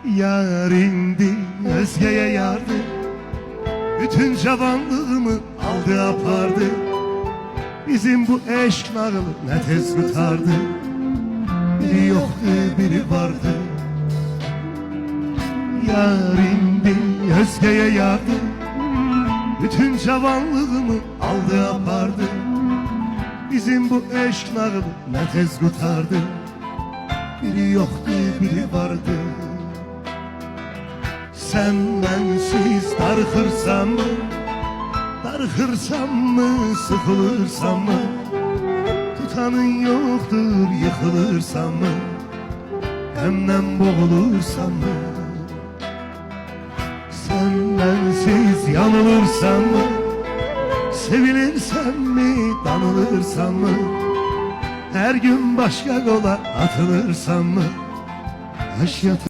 Yarindi özgeye yardı, bütün cavanlığımı aldı apardı. Bizim bu eşk nağılı ne tez tutardı, biri yoktu biri vardı. Yarindi özgeye yardı, bütün cavanlığımı aldı apardı. Bizim bu eşk nağılı ne tez tutardı, biri yoktu biri vardı. Sen bensiz darıxırsam mı, darıxırsam mı, sıkılırsam mı? Tutanın yoktur yıkılırsam mı, hemden boğulursam mı? Sen bensiz yanılırsam mı, sevilirsem mi, danılırsam mı? Her gün başka yola atılırsam mı, taş yatır